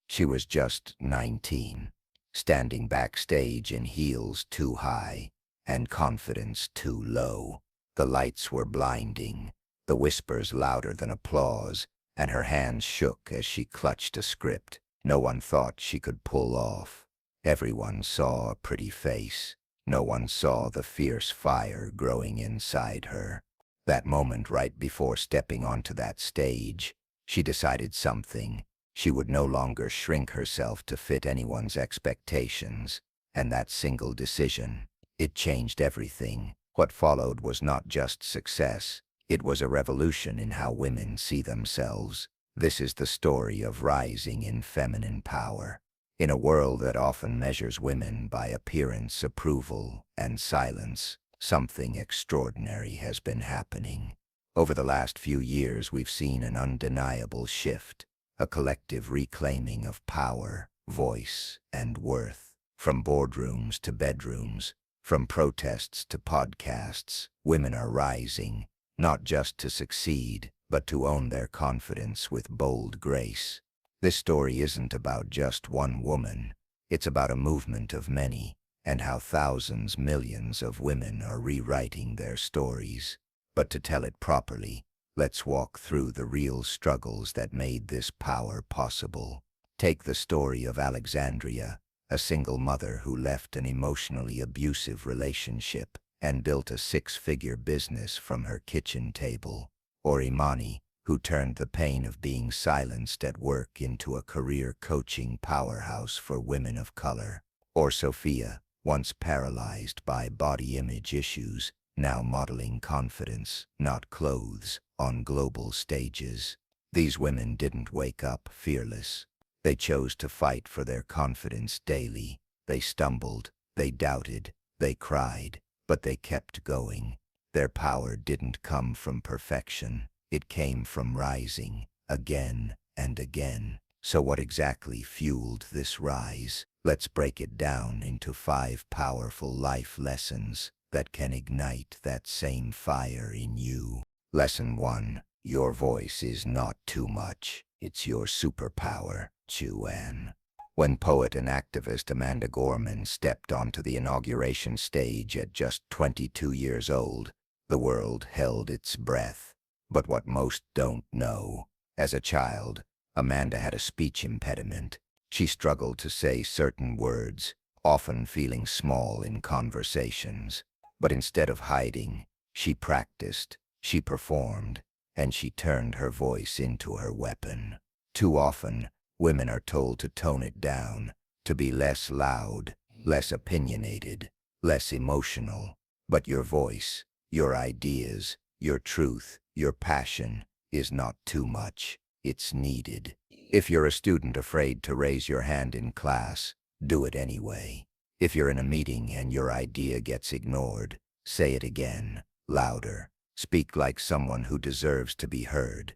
She was just 19, standing backstage in heels too high and confidence too low. The lights were blinding, the whispers louder than applause, and her hands shook as she clutched a script no one thought she could pull off. Everyone saw a pretty face. No one saw the fierce fire growing inside her. That moment right before stepping onto that stage, she decided something. She would no longer shrink herself to fit anyone's expectations, and that single decision, it changed everything. What followed was not just success, it was a revolution in how women see themselves. This is the story of rising in feminine power. In a world that often measures women by appearance, approval, and silence, something extraordinary has been happening. Over the last few years, we've seen an undeniable shift, a collective reclaiming of power, voice, and worth. From boardrooms to bedrooms, from protests to podcasts, women are rising, not just to succeed, but to own their confidence with bold grace. This story isn't about just one woman. It's about a movement of many, and how thousands, millions of women are rewriting their stories. But to tell it properly, let's walk through the real struggles that made this power possible. Take the story of Alexandria, a single mother who left an emotionally abusive relationship and built a six-figure business from her kitchen table. Or Imani, who turned the pain of being silenced at work into a career coaching powerhouse for women of color. Or Sophia, once paralyzed by body image issues, now modeling confidence, not clothes, on global stages. These women didn't wake up fearless. They chose to fight for their confidence daily. They stumbled, they doubted, they cried, but they kept going. Their power didn't come from perfection. It came from rising, again and again. So what exactly fueled this rise? Let's break it down into 5 powerful life lessons that can ignite that same fire in you. Lesson 1. Your voice is not too much. It's your superpower. Chuan. When poet and activist Amanda Gorman stepped onto the inauguration stage at just 22 years old, the world held its breath. But what most don't know, as a child, Amanda had a speech impediment. She struggled to say certain words, often feeling small in conversations. But instead of hiding, she practiced, she performed, and she turned her voice into her weapon. Too often, women are told to tone it down, to be less loud, less opinionated, less emotional. But your voice, your ideas, your truth, your passion is not too much. It's needed. If you're a student afraid to raise your hand in class, do it anyway. If you're in a meeting and your idea gets ignored, say it again, louder. Speak like someone who deserves to be heard.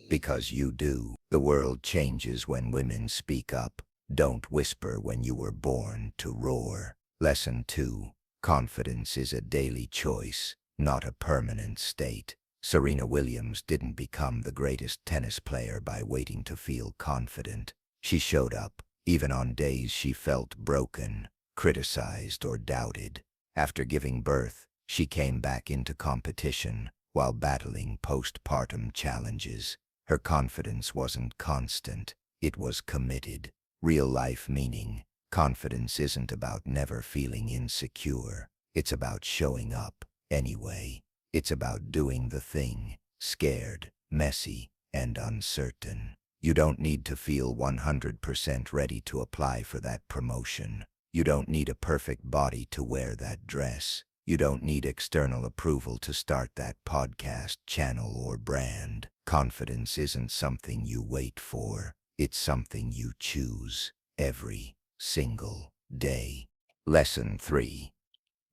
Because you do. The world changes when women speak up. Don't whisper when you were born to roar. Lesson 2. Confidence is a daily choice, not a permanent state. Serena Williams didn't become the greatest tennis player by waiting to feel confident. She showed up, even on days she felt broken, criticized, or doubted. After giving birth, she came back into competition while battling postpartum challenges. Her confidence wasn't constant, it was committed. Real-life meaning. Confidence isn't about never feeling insecure. It's about showing up anyway. It's about doing the thing, scared, messy, and uncertain. You don't need to feel 100% ready to apply for that promotion. You don't need a perfect body to wear that dress. You don't need external approval to start that podcast, channel, or brand. Confidence isn't something you wait for. It's something you choose every single day. Lesson 3.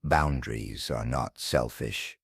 Boundaries are not selfish.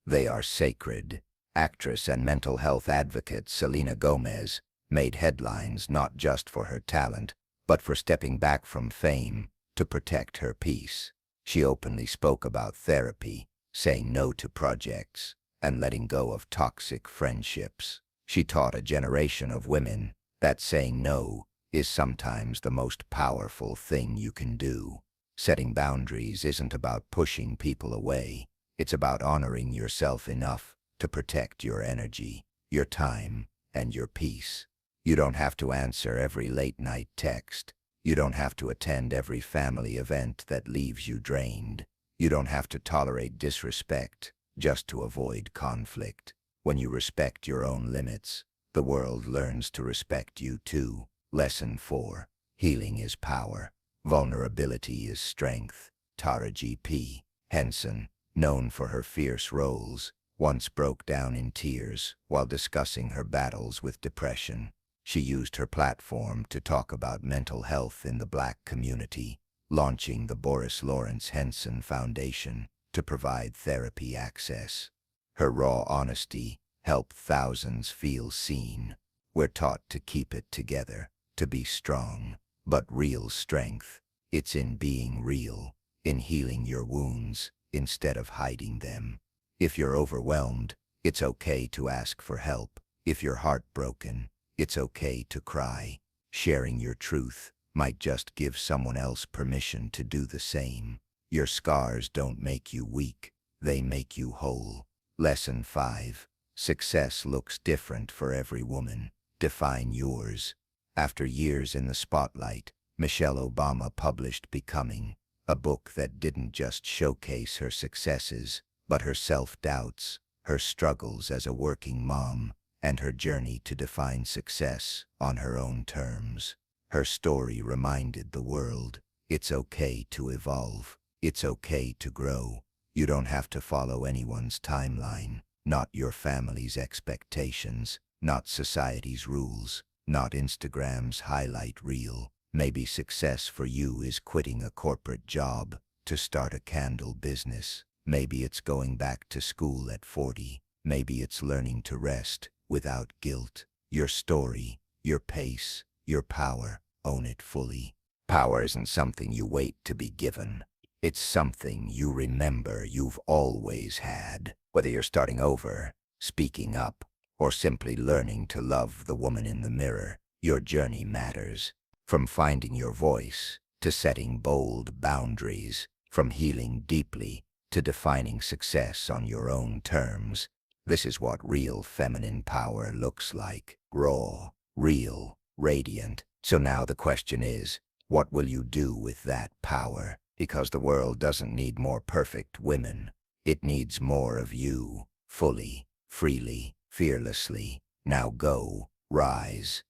They are sacred. Actress and mental health advocate Selena Gomez made headlines not just for her talent, but for stepping back from fame to protect her peace. She openly spoke about therapy, saying no to projects, and letting go of toxic friendships. She taught a generation of women that saying no is sometimes the most powerful thing you can do. Setting boundaries isn't about pushing people away. It's about honoring yourself enough to protect your energy, your time, and your peace. You don't have to answer every late-night text. You don't have to attend every family event that leaves you drained. You don't have to tolerate disrespect just to avoid conflict. When you respect your own limits, the world learns to respect you too. Lesson 4. Healing is power. Vulnerability is strength. Tara G.P. Henson, known for her fierce roles, once broke down in tears while discussing her battles with depression. She used her platform to talk about mental health in the Black community, launching the Boris Lawrence Henson Foundation to provide therapy access. Her raw honesty helped thousands feel seen. We're taught to keep it together, to be strong, but real strength, it's in being real, in healing your wounds instead of hiding them. If you're overwhelmed, it's okay to ask for help. If you're heartbroken, it's okay to cry. Sharing your truth might just give someone else permission to do the same. Your scars don't make you weak, they make you whole. Lesson 5. Success looks different for every woman. Define yours. After years in the spotlight, Michelle Obama published Becoming, a book that didn't just showcase her successes, but her self-doubts, her struggles as a working mom, and her journey to define success on her own terms. Her story reminded the world, it's okay to evolve, it's okay to grow. You don't have to follow anyone's timeline, not your family's expectations, not society's rules, not Instagram's highlight reel. Maybe success for you is quitting a corporate job to start a candle business. Maybe it's going back to school at 40. Maybe it's learning to rest without guilt. Your story, your pace, your power, own it fully. Power isn't something you wait to be given. It's something you remember you've always had. Whether you're starting over, speaking up, or simply learning to love the woman in the mirror, your journey matters. From finding your voice to setting bold boundaries, from healing deeply to defining success on your own terms, this is what real feminine power looks like. Raw, real, radiant. So now the question is, what will you do with that power? Because the world doesn't need more perfect women. It needs more of you, fully, freely, fearlessly. Now go, rise,